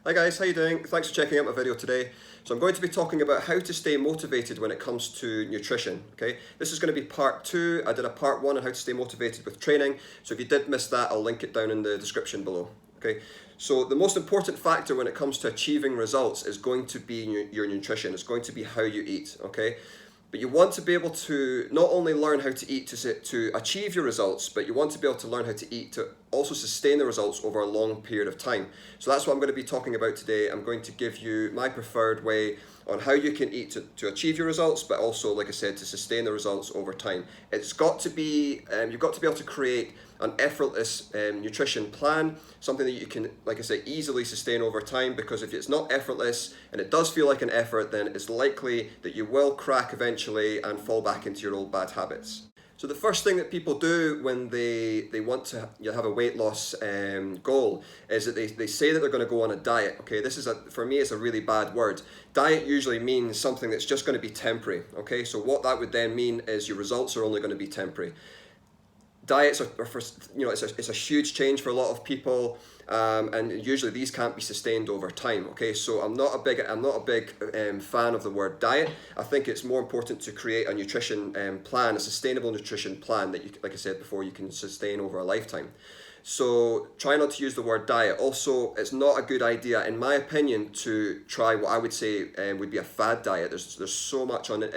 Hi guys, how you doing? Thanks for checking out my video today. So I'm going to be talking about how to stay motivated when it comes to nutrition, okay? This is going to be part two. I did a part one on how to stay motivated with training. So if you did miss that, I'll link it down in the description below, okay? So the most important factor when it comes to achieving results is going to be your nutrition. It's going to be how you eat, okay? But you want to be able to not only learn how to eat to achieve your results, but you want to be able to learn how to eat to also sustain the results over a long period of time. So that's what I'm going to be talking about today. I'm going to give you my preferred way on how you can eat to achieve your results, but also, like I said, to sustain the results over time. It's got to be, you've got to be able to create an effortless nutrition plan, something that you can, like I say, easily sustain over time, because if it's not effortless and it does feel like an effort, then it's likely that you will crack eventually and fall back into your old bad habits. So the first thing that people do when they want to have a weight loss goal is that they say that they're going to go on a diet. Okay, this is for me, it's a really bad word. Diet usually means something that's just going to be temporary. Okay, so what that would then mean is your results are only going to be temporary. Diets are for, it's a huge change for a lot of people, and usually these can't be sustained over time. Okay, so I'm not a big fan of the word diet. I think it's more important to create a nutrition plan, a sustainable nutrition plan that you, like I said before, you can sustain over a lifetime. So try not to use the word diet. Also, it's not a good idea, in my opinion, to try what I would say would be a fad diet. There's so much on it.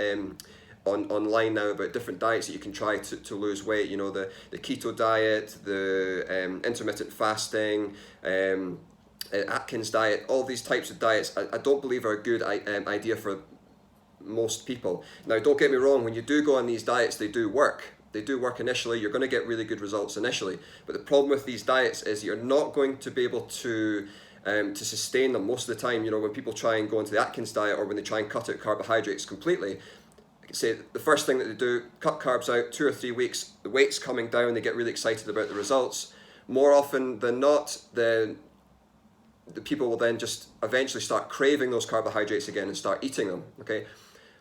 Online now about different diets that you can try to lose weight. You know, the keto diet, the intermittent fasting, Atkins diet, all these types of diets I don't believe are a good idea for most people. Now, don't get me wrong, when you do go on these diets, they do work. They do work initially. You're going to get really good results initially. But the problem with these diets is you're not going to be able to sustain them most of the time. You know, when people try and go into the Atkins diet, or when they try and cut out carbohydrates completely, say the first thing that they do, cut carbs out, 2 or 3 weeks, the weight's coming down, they get really excited about the results. More often than not, the people will then just eventually start craving those carbohydrates again and start eating them, okay?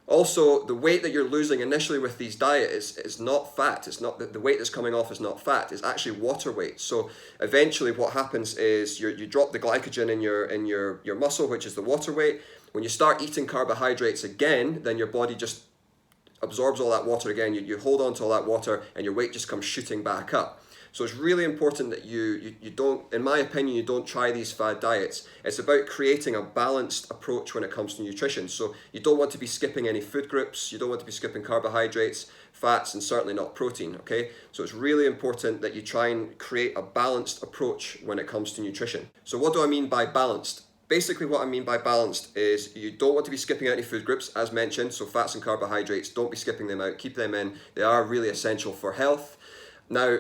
Also, the weight that you're losing initially with these diets is not fat. It's not the weight that's coming off is not fat. It's actually water weight. So eventually, what happens is you drop the glycogen in your muscle, which is the water weight. When you start eating carbohydrates again, then your body just absorbs all that water again. You hold on to all that water, and your weight just comes shooting back up. So it's really important that you don't, in my opinion, you don't try these fad diets. It's about creating a balanced approach when it comes to nutrition. So you don't want to be skipping any food groups. You don't want to be skipping carbohydrates, fats, and certainly not protein, okay? So it's really important that you try and create a balanced approach when it comes to nutrition. So what do I mean by balanced? Basically, what I mean by balanced is you don't want to be skipping out any food groups, as mentioned. So fats and carbohydrates, don't be skipping them out. Keep them in. They are really essential for health. Now,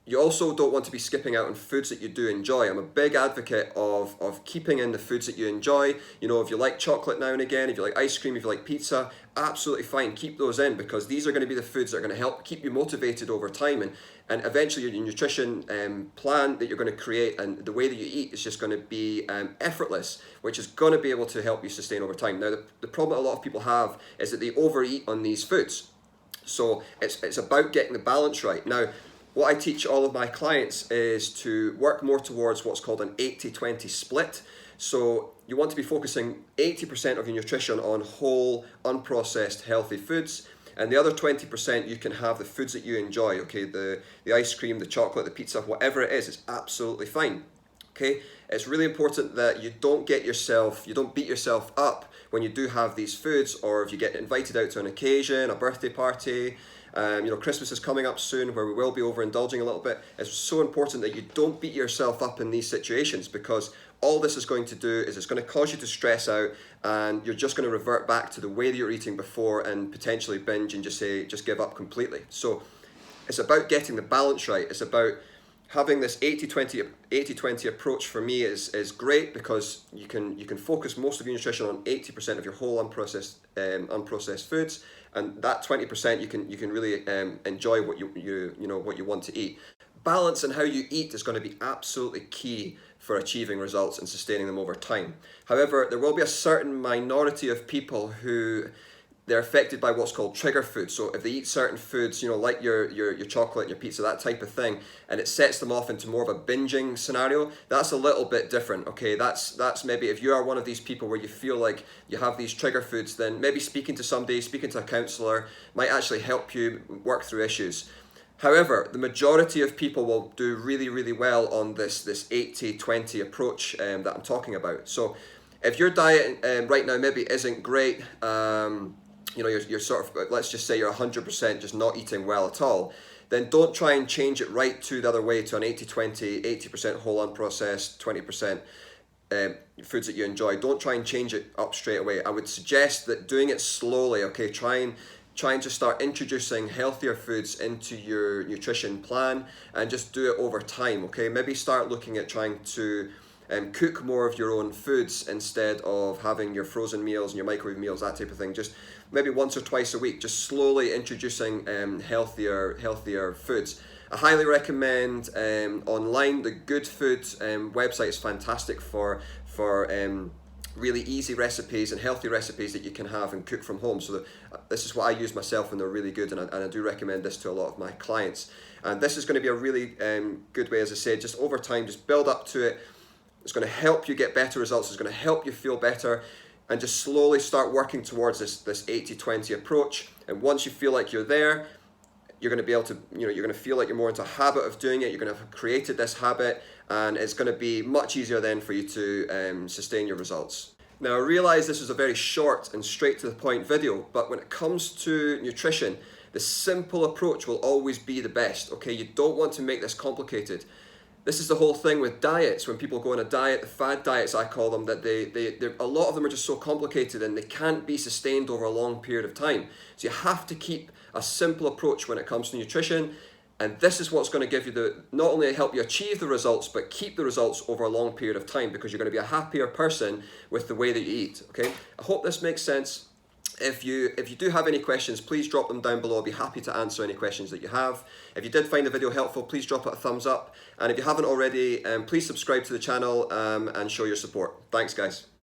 you also don't want to be skipping out on foods that you do enjoy. I'm a big advocate of keeping in the foods that you enjoy. You know, if you like chocolate now and again, if you like ice cream, if you like pizza, absolutely fine. Keep those in, because these are going to be the foods that are going to help keep you motivated over time. And eventually your nutrition plan that you're going to create and the way that you eat is just going to be effortless, which is going to be able to help you sustain over time. Now, the problem a lot of people have is that they overeat on these foods. So it's about getting the balance right. Now, what I teach all of my clients is to work more towards what's called an 80-20 split. So you want to be focusing 80% of your nutrition on whole, unprocessed, healthy foods. And the other 20%, you can have the foods that you enjoy. Okay, the ice cream, the chocolate, the pizza, whatever it is, it's absolutely fine. Okay, it's really important that you don't beat yourself up when you do have these foods, or if you get invited out to an occasion, a birthday party. Christmas is coming up soon, where we will be overindulging a little bit. It's so important that you don't beat yourself up in these situations, because all this is going to do is it's going to cause you to stress out, and you're just going to revert back to the way that you're eating before and potentially binge and just give up completely. So it's about getting the balance right. It's about having this 80-20 approach. For me is great, because you can focus most of your nutrition on 80% of your whole unprocessed foods, and that 20% you can really enjoy what you want to eat. Balance in how you eat is going to be absolutely key for achieving results and sustaining them over time. However, there will be a certain minority of people who they're affected by what's called trigger foods. So if they eat certain foods, you know, like your chocolate and your pizza, that type of thing, and it sets them off into more of a binging scenario, that's a little bit different, okay? That's maybe if you are one of these people where you feel like you have these trigger foods, then maybe speaking to somebody, speaking to a counselor might actually help you work through issues. However, the majority of people will do really, really well on this 80-20 approach that I'm talking about. So if your diet right now maybe isn't great, you know, you're sort of, let's just say you're 100% just not eating well at all, then don't try and change it right to the other way, to an 80-20, 80% whole unprocessed, 20% foods that you enjoy. Don't try and change it up straight away. I would suggest that doing it slowly, okay? Try and just start introducing healthier foods into your nutrition plan and just do it over time, okay? Maybe start looking at trying to cook more of your own foods instead of having your frozen meals and your microwave meals, that type of thing. Just maybe once or twice a week, just slowly introducing healthier foods. I highly recommend online, the Good Food website is fantastic for really easy recipes and healthy recipes that you can have and cook from home. So this is what I use myself, and they're really good, and I do recommend this to a lot of my clients. And this is going to be a really good way, as I said, just over time, just build up to it. It's going to help you get better results. It's going to help you feel better, and just slowly start working towards this 80-20 approach. And once you feel like you're there, you're going to be able to, you know, you're going to feel like you're more into a habit of doing it. You're going to have created this habit, and it's going to be much easier then for you to sustain your results. Now, I realize this is a very short and straight to the point video, but when it comes to nutrition, the simple approach will always be the best, okay? You don't want to make this complicated. This is the whole thing with diets. When people go on a diet, the fad diets I call them, that a lot of them are just so complicated and they can't be sustained over a long period of time. So you have to keep a simple approach when it comes to nutrition, and this is what's going to give you not only help you achieve the results, but keep the results over a long period of time, because you're going to be a happier person with the way that you eat, okay? I hope this makes sense. If you do have any questions, please drop them down below. I'll be happy to answer any questions that you have. If you did find the video helpful, please drop it a thumbs up. And if you haven't already, please subscribe to the channel and show your support. Thanks, guys.